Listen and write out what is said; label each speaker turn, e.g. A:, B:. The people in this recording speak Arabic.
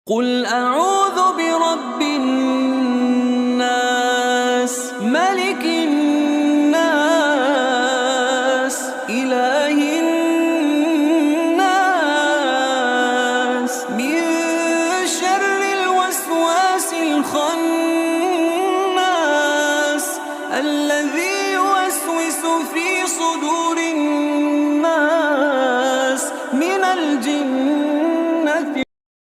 A: قُلْ أَعُوذُ بِرَبِّ النَّاسِ مَلِكِ النَّاسِ إِلَٰهِ النَّاسِ مِن شَرِّ الْوَسْوَاسِ الْخَنَّاسِ الَّذِي يُوَسْوِسُ فِي صُدُورِ النَّاسِ مِنَ الْجِنِّ